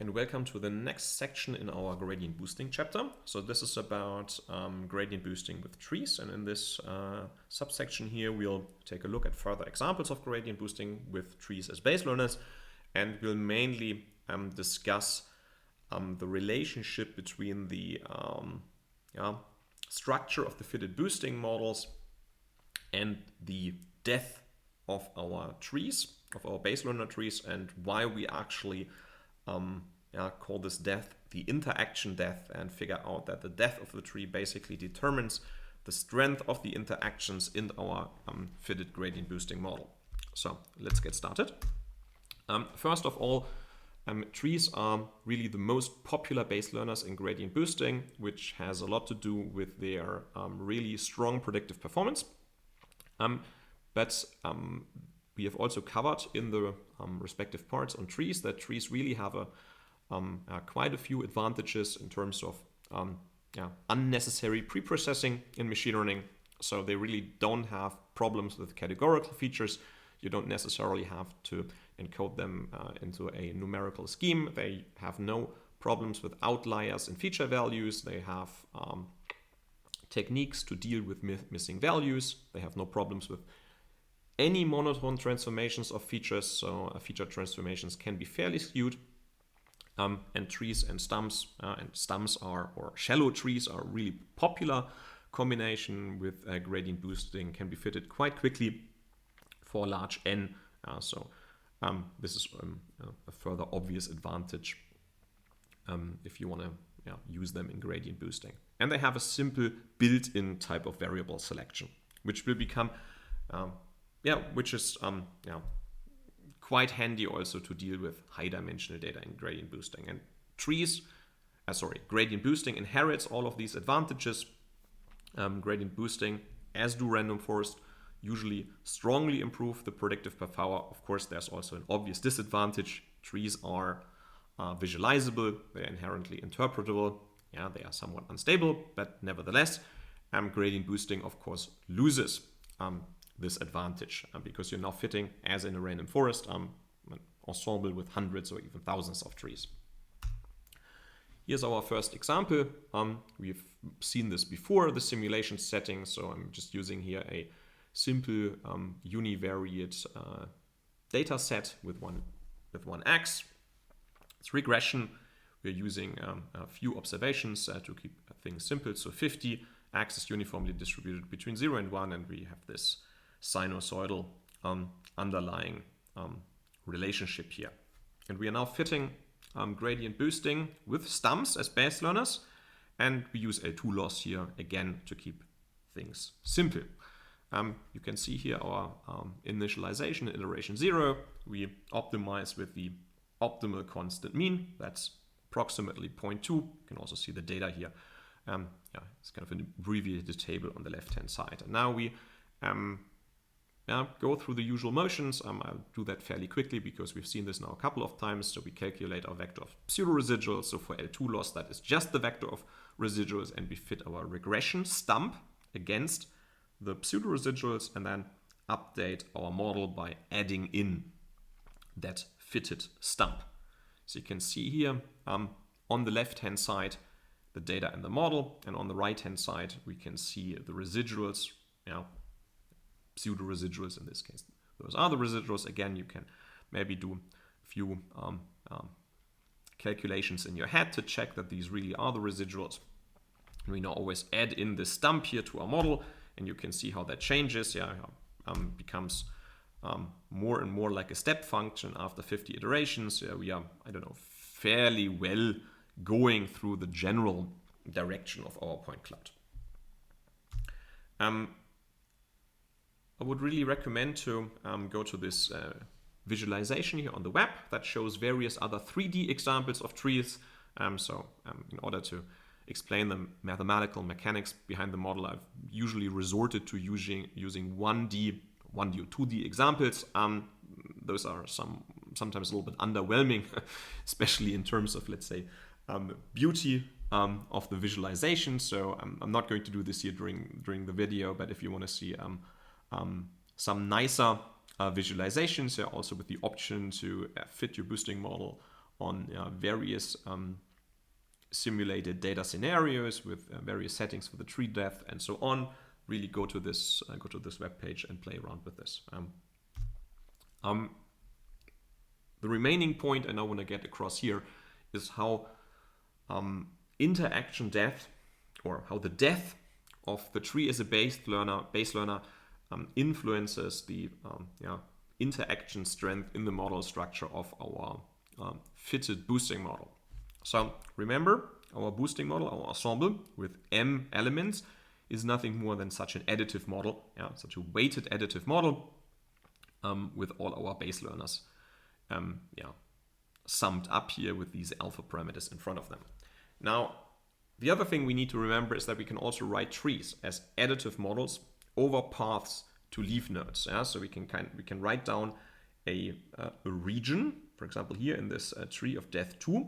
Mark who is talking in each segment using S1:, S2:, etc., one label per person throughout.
S1: and welcome to the next section in our gradient boosting chapter. So this is about gradient boosting with trees, and in this subsection here we'll take a look at further examples of gradient boosting with trees as base learners, and we'll mainly discuss the relationship between the structure of the fitted boosting models and the depth of our trees, of our base learner trees, and why we actually call this depth the interaction depth, and figure out that the depth of the tree basically determines the strength of the interactions in our fitted gradient boosting model. So let's get started. First of all, trees are really the most popular base learners in gradient boosting, which has a lot to do with their really strong predictive performance. But we have also covered in the respective parts on trees that trees really have quite a few advantages in terms of unnecessary preprocessing in machine learning. So they really don't have problems with categorical features. You don't necessarily have to encode them into a numerical scheme. They have no problems with outliers and feature values. They have techniques to deal with missing values. They have no problems with any monotone transformations of features, so feature transformations can be fairly skewed. And trees and stumps or shallow trees are a really popular combination with gradient boosting, can be fitted quite quickly for large N. This is a further obvious advantage if you want to use them in gradient boosting. And they have a simple built-in type of variable selection, which will become which is quite handy also to deal with high-dimensional data in gradient boosting. And gradient boosting inherits all of these advantages. Gradient boosting, as do random forest, usually strongly improve the predictive power. Of course, there's also an obvious disadvantage. Trees are visualizable, they're inherently interpretable. They are somewhat unstable, but nevertheless, gradient boosting, of course, loses this advantage because you're now fitting, as in a random forest, an ensemble with hundreds or even thousands of trees. Here's our first example. We've seen this before, the simulation setting, so I'm just using here a simple univariate data set with one X. It's regression. We're using a few observations to keep things simple. So 50 X is uniformly distributed between 0 and 1, and we have this sinusoidal underlying relationship here. And we are now fitting gradient boosting with stumps as base learners, and we use L2 loss here again to keep things simple. You can see here our initialization in iteration 0. We optimize with the optimal constant mean. That's approximately 0.2. You can also see the data here. It's kind of an abbreviated table on the left-hand side. And now we go through the usual motions. I'll do that fairly quickly because we've seen this now a couple of times. So we calculate our vector of pseudo-residuals. So for L2 loss, that is just the vector of residuals, and we fit our regression stump against the pseudo-residuals and then update our model by adding in that fitted stump. So you can see here on the left-hand side the data in the model, and on the right-hand side we can see the residuals, pseudo-residuals in this case. Those are the residuals. Again, you can maybe do a few calculations in your head to check that these really are the residuals. And we now always add in the stump here to our model, and you can see how that changes. Becomes more and more like a step function after 50 iterations. We are, fairly well going through the general direction of our point cloud. I would really recommend to go to this visualization here on the web that shows various other 3D examples of trees. In order to explain the mathematical mechanics behind the model, I've usually resorted to using 1D or 2D examples. Those are sometimes a little bit underwhelming, especially in terms of, let's say, beauty of the visualization. So I'm not going to do this here during the video, but if you want to see some nicer visualizations, also with the option to fit your boosting model on various simulated data scenarios with various settings for the tree depth and so on, really go to this web page and play around with this. The remaining point I now want to get across here is how interaction depth, or how the depth of the tree as a base learner influences the interaction strength in the model structure of our fitted boosting model. So remember, our boosting model, our ensemble with M elements, is nothing more than such an additive model, such a weighted additive model with all our base learners summed up here with these alpha parameters in front of them. Now, the other thing we need to remember is that we can also write trees as additive models over paths to leaf nodes. So we can write down a region, for example, here in this tree of depth 2.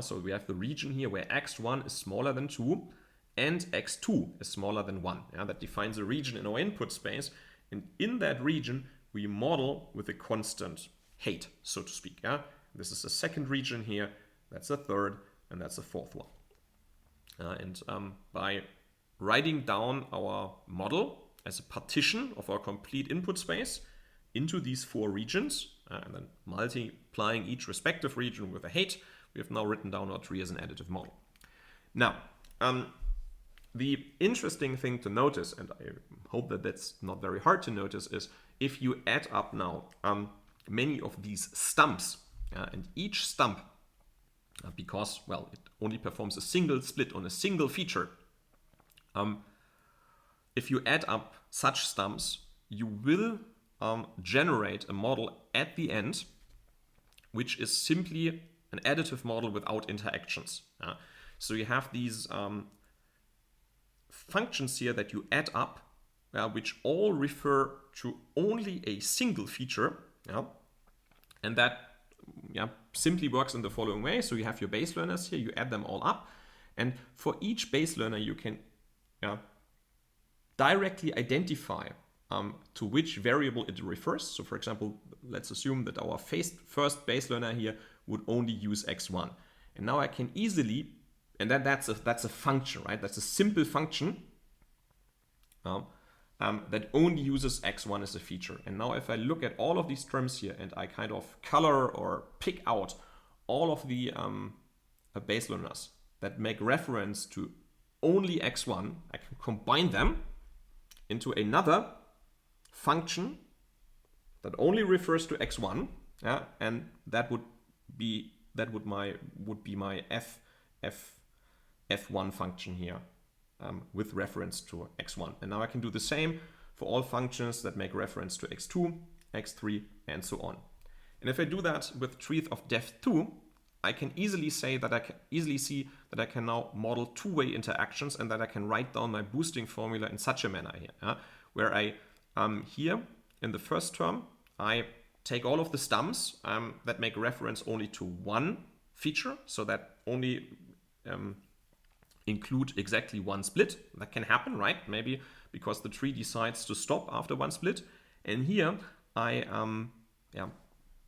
S1: So we have the region here where x1 is smaller than 2 and x2 is smaller than 1. That defines a region in our input space. And in that region, we model with a constant height, so to speak. This is the second region here, that's the third, and that's the fourth one. By writing down our model as a partition of our complete input space into these 4 regions, and then multiplying each respective region with a height, we have now written down our tree as an additive model. Now, the interesting thing to notice, and I hope that that's not very hard to notice, is if you add up now many of these stumps, and each stump, because, well, it only performs a single split on a single feature, if you add up such stumps, you will generate a model at the end, which is simply an additive model without interactions. So you have these functions here that you add up, which all refer to only a single feature, and that simply works in the following way. So you have your base learners here, you add them all up, and for each base learner you can directly identify to which variable it refers. So for example, let's assume that our first base learner here would only use x1. And now I can easily, and that's a function, right? That's a simple function that only uses x1 as a feature. And now if I look at all of these terms here and I kind of color or pick out all of the base learners that make reference to only x1, I can combine them into another function that only refers to x1, and that would be my f1 function here with reference to x1. And now I can do the same for all functions that make reference to x2, x3, and so on. And if I do that with trees of depth 2, I can easily see that I can now model two-way interactions, and that I can write down my boosting formula in such a manner here, where I here in the first term I take all of the stumps that make reference only to one feature, so that only include exactly one split. That can happen, right? Maybe because the tree decides to stop after one split. And here I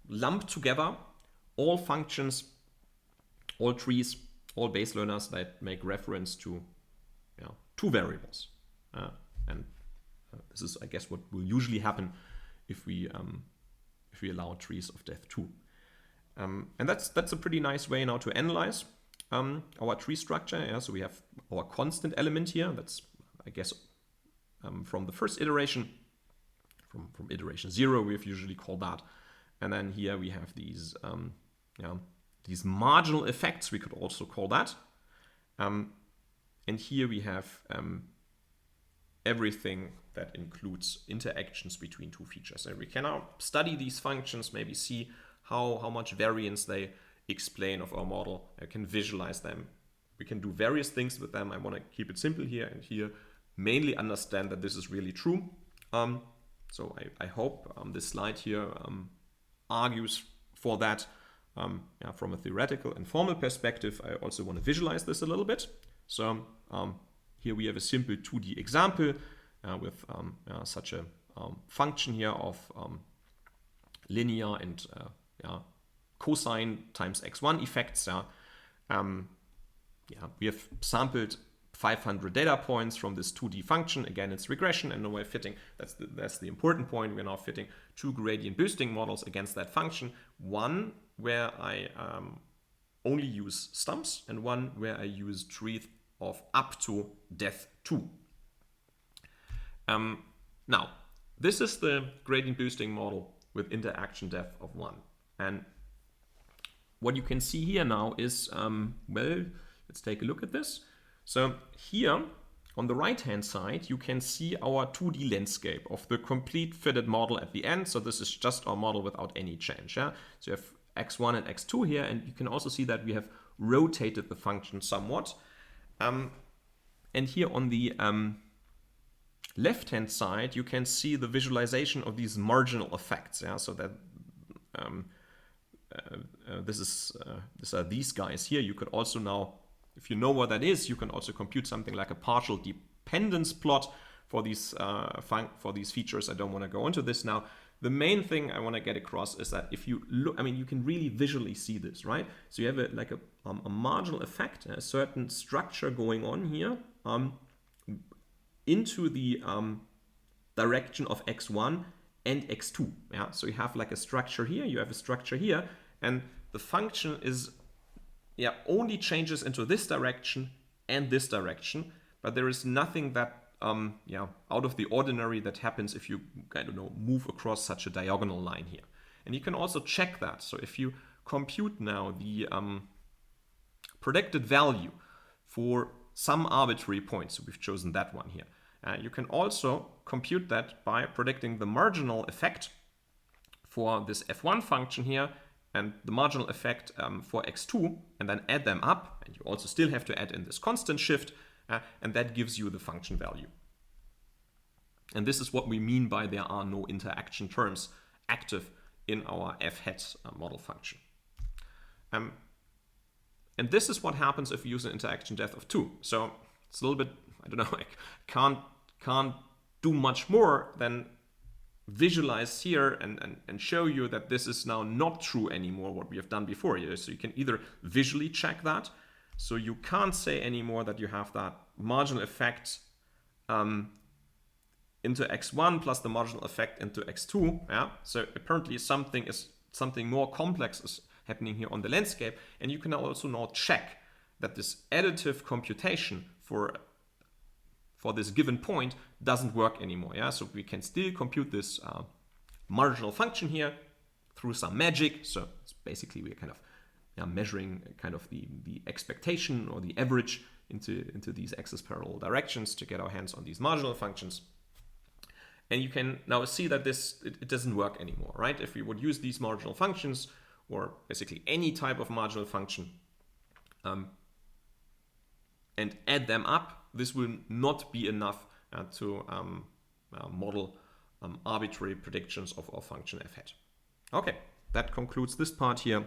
S1: lump together all functions, all trees, all base learners that make reference to two variables. And this is, I guess, what will usually happen if we allow trees of depth 2. And that's a pretty nice way now to analyze our tree structure. So we have our constant element here. That's, I guess, from the first iteration, from iteration 0, we've usually called that. And then here we have these marginal effects, we could also call that. And here we have everything that includes interactions between two features. And we can now study these functions, maybe see how much variance they explain of our model. I can visualize them. We can do various things with them. I want to keep it simple here, and here mainly understand that this is really true. So I hope this slide here argues for that. From a theoretical and formal perspective, I also want to visualize this a little bit. So here we have a simple 2D example with such a function here of linear and cosine times x1 effects. We have sampled 500 data points from this 2D function. Again, it's regression, and now we're fitting, that's the important point, we're now fitting 2 gradient boosting models against that function. One where I only use stumps, and one where I use trees of up to depth 2. Now, this is the gradient boosting model with interaction depth of 1. And what you can see here now is, well, let's take a look at this. So here on the right hand side, you can see our 2D landscape of the complete fitted model at the end. So this is just our model without any change. Yeah? So you have x1 and x2 here, and you can also see that we have rotated the function somewhat. And here on the left hand side, you can see the visualization of these marginal effects. Yeah? So that these are these guys here. You could also now, if you know what that is, you can also compute something like a partial dependence plot for these features. I don't want to go into this now. The main thing I want to get across is that if you look, I mean, you can really visually see this, right? So you have a marginal effect, a certain structure going on here into the direction of x1 and x2. Yeah, so you have like a structure here, you have a structure here, and the function is only changes into this direction and this direction, but there is nothing that out of the ordinary that happens if you, I don't know, move across such a diagonal line here. And you can also check that. So if you compute now the predicted value for some arbitrary point, so we've chosen that one here, you can also compute that by predicting the marginal effect for this f1 function here and the marginal effect for x2, and then add them up, and you also still have to add in this constant shift, and that gives you the function value. And this is what we mean by there are no interaction terms active in our f hat model function. And this is what happens if we use an interaction depth of 2. So it's a little bit, I don't know, I can't do much more than visualize here and show you that this is now not true anymore what we have done before here. So you can either visually check that, so you can't say anymore that you have that marginal effect into x1 plus the marginal effect into x2. Yeah? So apparently something more complex is happening here on the landscape, and you can also now check that this additive computation for this given point doesn't work anymore. Yeah? So we can still compute this marginal function here through some magic. So it's basically we're kind of measuring kind of the expectation or the average into these axis parallel directions to get our hands on these marginal functions. And you can now see that it doesn't work anymore, right? If we would use these marginal functions, or basically any type of marginal function, and add them up, this will not be enough to model arbitrary predictions of our function f hat. Okay, that concludes this part here.